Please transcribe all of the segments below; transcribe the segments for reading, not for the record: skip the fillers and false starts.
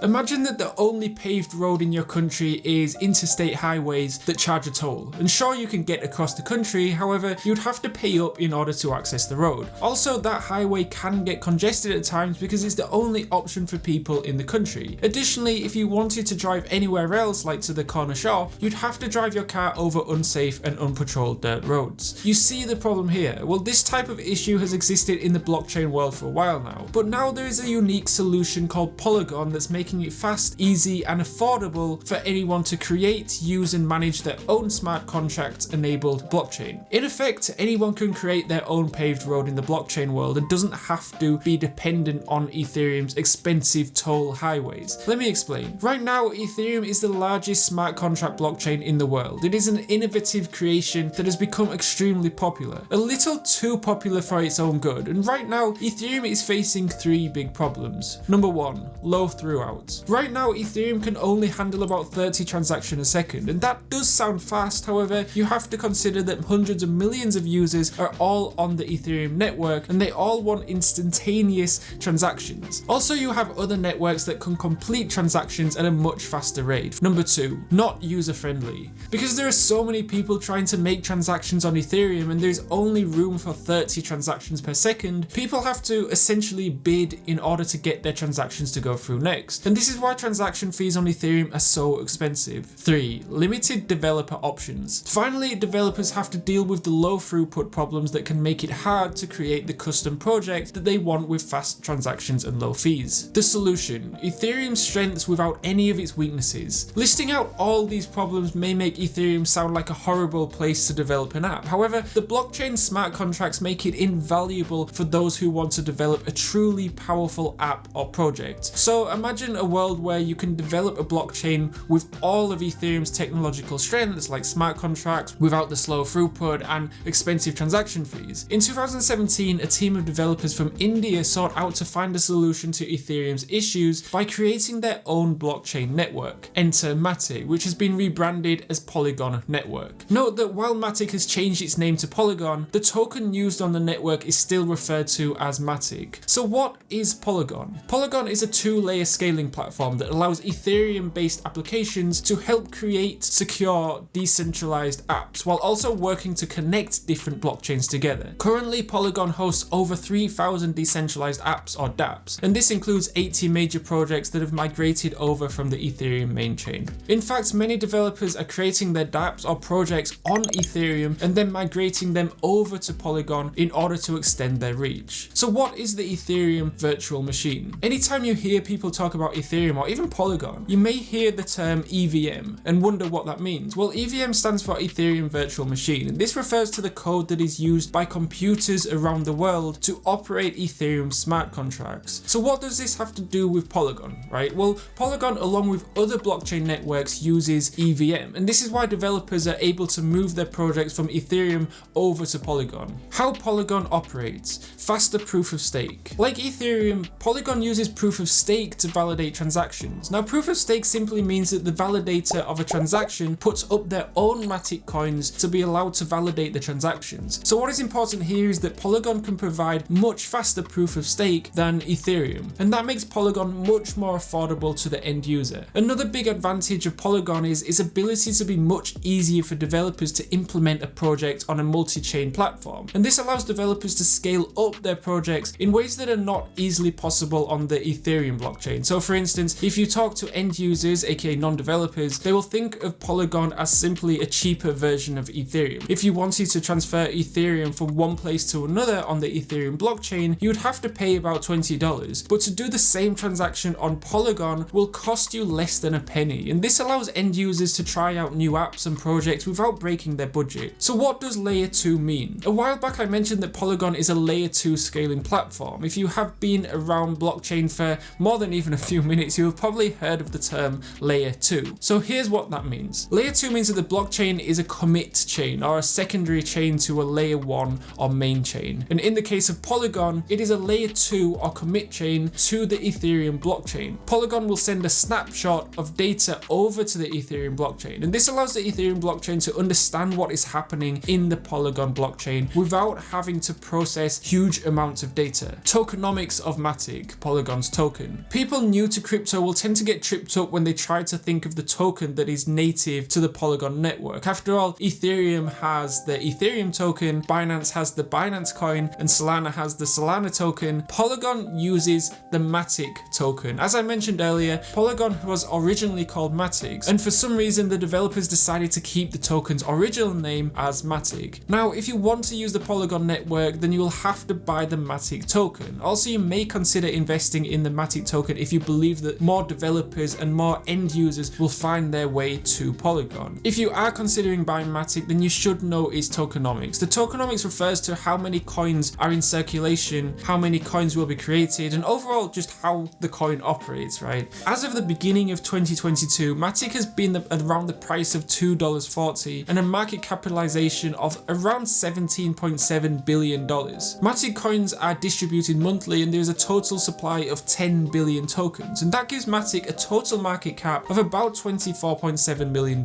Imagine that the only paved road in your country is interstate highways that charge a toll. And sure, you can get across the country, however, you'd have to pay up in order to access the road. Also, that highway can get congested at times because it's the only option for people in the country. Additionally, if you wanted to drive anywhere else, like to the corner shop, you'd have to drive your car over unsafe and unpatrolled dirt roads. You see the problem here? Well, this type of issue has existed in the blockchain world for a while now, but now there is a unique solution called Polygon that's making it fast, easy and affordable for anyone to create, use and manage their own smart contract enabled blockchain. In effect, anyone can create their own paved road in the blockchain world and doesn't have to be dependent on Ethereum's expensive toll highways. Let me explain. Right now, Ethereum is the largest smart contract blockchain in the world. It is an innovative creation that has become extremely popular, a little too popular for its own good, and right now Ethereum is facing three big problems. Number one, low throughput. Right now Ethereum can only handle about 30 transactions a second, and that does sound fast. However, you have to consider that hundreds of millions of users are all on the Ethereum network and they all want instantaneous transactions. Also, you have other networks that can complete transactions at a much faster rate. Number two, not user friendly. Because there are so many people trying to make transactions on Ethereum and there's only room for 30 transactions per second, people have to essentially bid in order to get their transactions to go through next. And this is why transaction fees on Ethereum are so expensive. 3. Limited developer options. Finally, developers have to deal with the low throughput problems that can make it hard to create the custom project that they want with fast transactions and low fees. The solution: Ethereum's strengths without any of its weaknesses. Listing out all these problems may make Ethereum sound like a horrible place to develop an app. However, the blockchain smart contracts make it invaluable for those who want to develop a truly powerful app or project. So imagine a world where you can develop a blockchain with all of Ethereum's technological strengths like smart contracts without the slow throughput and expensive transaction fees. In 2017, a team of developers from India sought out to find a solution to Ethereum's issues by creating their own blockchain network. Enter MATIC, which has been rebranded as Polygon Network. Note that while MATIC has changed its name to Polygon, the token used on the network is still referred to as MATIC. So what is Polygon? Polygon is a two-layer scaling platform that allows Ethereum-based applications to help create secure, decentralized apps while also working to connect different blockchains together. Currently, Polygon hosts over 3,000 decentralized apps or dApps, and this includes 80 major projects that have migrated over from the Ethereum main chain. In fact, many developers are creating their dApps or projects on Ethereum and then migrating them over to Polygon in order to extend their reach. So what is the Ethereum virtual machine? Anytime you hear people talk about Ethereum or even Polygon, you may hear the term EVM and wonder what that means. Well, EVM stands for Ethereum Virtual Machine, and this refers to the code that is used by computers around the world to operate Ethereum smart contracts. So what does this have to do with Polygon, right? Well, Polygon, along with other blockchain networks, uses EVM, and this is why developers are able to move their projects from Ethereum over to Polygon. How Polygon operates: faster proof of stake. Like Ethereum, Polygon uses proof of stake to validate transactions. Now, proof of stake simply means that the validator of a transaction puts up their own MATIC coins to be allowed to validate the transactions. So what is important here is that Polygon can provide much faster proof of stake than Ethereum, and that makes Polygon much more affordable to the end user. Another big advantage of Polygon is its ability to be much easier for developers to implement a project on a multi-chain platform, and this allows developers to scale up their projects in ways that are not easily possible on the Ethereum blockchain. So for instance, if you talk to end users, aka non-developers, they will think of Polygon as simply a cheaper version of Ethereum. If you wanted to transfer Ethereum from one place to another on the Ethereum blockchain, you would have to pay about $20, but to do the same transaction on Polygon will cost you less than a penny, and this allows end users to try out new apps and projects without breaking their budget. So what does layer 2 mean? A while back I mentioned that Polygon is a layer 2 scaling platform. If you have been around blockchain for more than even a few minutes, you have probably heard of the term layer 2. So here's what that means. Layer 2 means that the blockchain is a commit chain or a secondary chain to a layer 1 or main chain. And in the case of Polygon, it is a layer 2 or commit chain to the Ethereum blockchain. Polygon will send a snapshot of data over to the Ethereum blockchain, and this allows the Ethereum blockchain to understand what is happening in the Polygon blockchain without having to process huge amounts of data. Tokenomics of MATIC, Polygon's token. People new to crypto will tend to get tripped up when they try to think of the token that is native to the Polygon network. After all, Ethereum has the Ethereum token, Binance has the Binance coin, and Solana has the Solana token. Polygon uses the MATIC token. As I mentioned earlier, Polygon was originally called MATIC, and for some reason the developers decided to keep the token's original name as MATIC. Now, if you want to use the Polygon network, then you will have to buy the MATIC token. Also, you may consider investing in the MATIC token if you believe that more developers and more end users will find their way to Polygon. If you are considering buying MATIC, then you should know its tokenomics. The tokenomics refers to how many coins are in circulation, how many coins will be created, and overall just how the coin operates, right? As of the beginning of 2022, MATIC has been around the price of $2.40 and a market capitalization of around $17.7 billion. MATIC coins are distributed monthly, and there is a total supply of 10 billion tokens, and that gives MATIC a total market cap of about $24.7 million.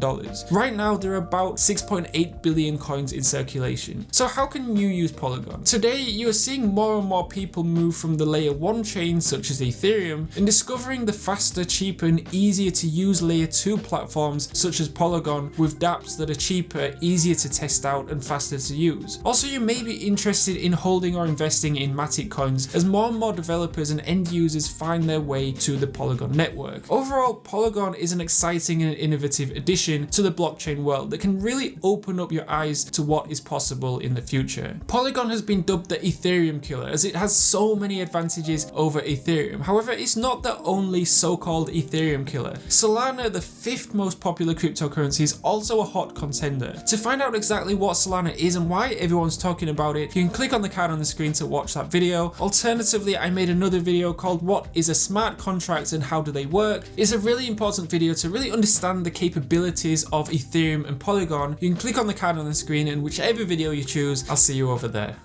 Right now, there are about 6.8 billion coins in circulation. So how can you use Polygon? Today, you are seeing more and more people move from the layer 1 chains such as Ethereum and discovering the faster, cheaper, and easier to use layer 2 platforms such as Polygon with dApps that are cheaper, easier to test out, and faster to use. Also, you may be interested in holding or investing in MATIC coins as more and more developers and end users find their way to the Polygon network. Overall, Polygon is an exciting and innovative addition to the blockchain world that can really open up your eyes to what is possible in the future. Polygon has been dubbed the Ethereum killer as it has so many advantages over Ethereum. However, it's not the only so-called Ethereum killer. Solana, the 5th most popular cryptocurrency, is also a hot contender. To find out exactly what Solana is and why everyone's talking about it, you can click on the card on the screen to watch that video. Alternatively, I made another video called What is a Smart Contract and How Do They Work? It's a really important video to really understand the capabilities of Ethereum and Polygon. You can click on the card on the screen, and whichever video you choose, I'll see you over there.